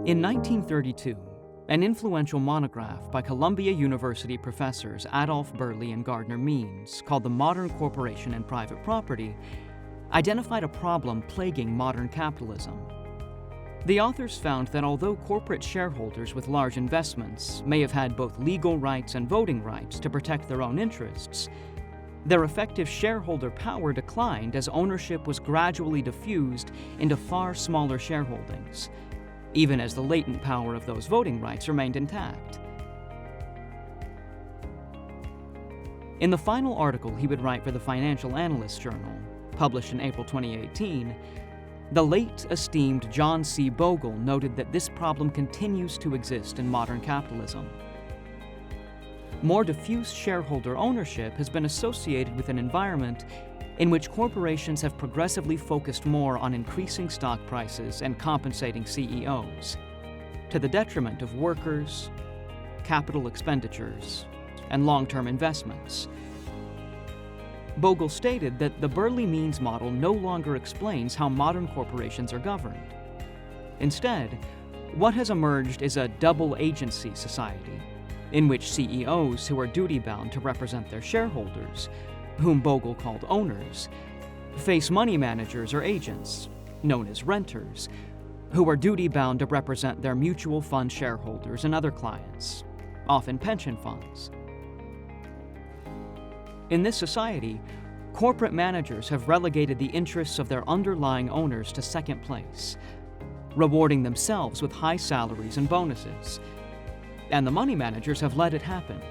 In 1932, an influential monograph by Columbia University professors Adolph Burley and Gardner Means, called The Modern Corporation and Private Property, identified a problem plaguing modern capitalism. The authors found that although corporate shareholders with large investments may have had both legal rights and voting rights to protect their own interests, their effective shareholder power declined as ownership was gradually diffused into far smaller shareholdings, even as the latent power of those voting rights remained intact. In the final article he would write for the Financial Analysts Journal, published in April 2018, the late esteemed John C. Bogle noted that this problem continues to exist in modern capitalism. More diffuse shareholder ownership has been associated with an environment in which corporations have progressively focused more on increasing stock prices and compensating CEOs, to the detriment of workers, capital expenditures, and long-term investments. Bogle stated that the Burley-Means model no longer explains how modern corporations are governed. Instead, what has emerged is a double-agency society, in which CEOs who are duty-bound to represent their shareholders, whom Bogle called owners, face money managers or agents, known as renters, who are duty-bound to represent their mutual fund shareholders and other clients, often pension funds. In this society, corporate managers have relegated the interests of their underlying owners to second place, rewarding themselves with high salaries and bonuses, and the money managers have let it happen.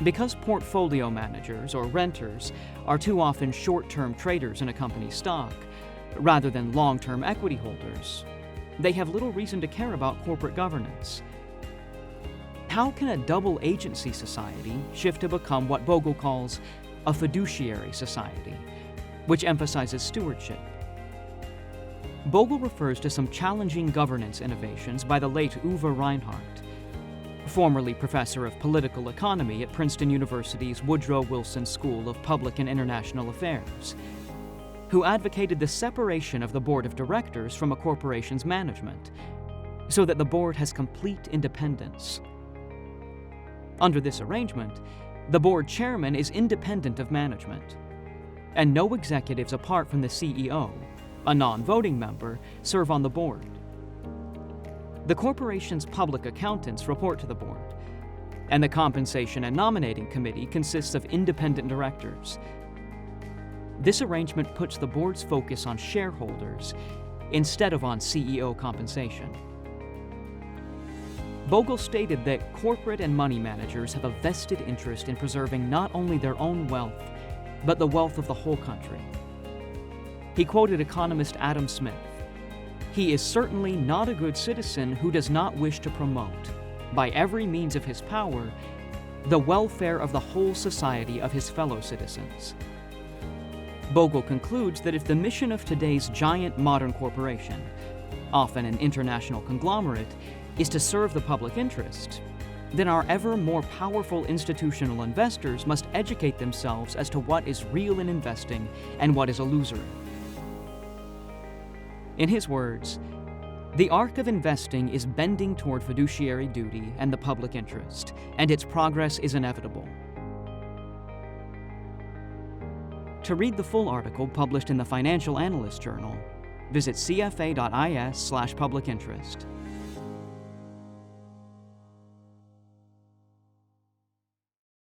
Because portfolio managers or renters are too often short-term traders in a company's stock, rather than long-term equity holders, they have little reason to care about corporate governance. How can a double-agency society shift to become what Bogle calls a fiduciary society, which emphasizes stewardship? Bogle refers to some challenging governance innovations by the late Uwe Reinhardt, formerly professor of political economy at Princeton University's Woodrow Wilson School of Public and International Affairs, who advocated the separation of the board of directors from a corporation's management, so that the board has complete independence. Under this arrangement, the board chairman is independent of management, and no executives apart from the CEO, a non-voting member, serve on the board. The corporation's public accountants report to the board, and the Compensation and Nominating Committee consists of independent directors. This arrangement puts the board's focus on shareholders instead of on CEO compensation. Bogle stated that corporate and money managers have a vested interest in preserving not only their own wealth, but the wealth of the whole country. He quoted economist Adam Smith, "He is certainly not a good citizen who does not wish to promote, by every means of his power, the welfare of the whole society of his fellow citizens." Bogle concludes that if the mission of today's giant modern corporation, often an international conglomerate, is to serve the public interest, then our ever more powerful institutional investors must educate themselves as to what is real in investing and what is illusory. In his words, the arc of investing is bending toward fiduciary duty and the public interest, and its progress is inevitable. To read the full article published in the Financial Analysts Journal, visit cfa.is/publicinterest.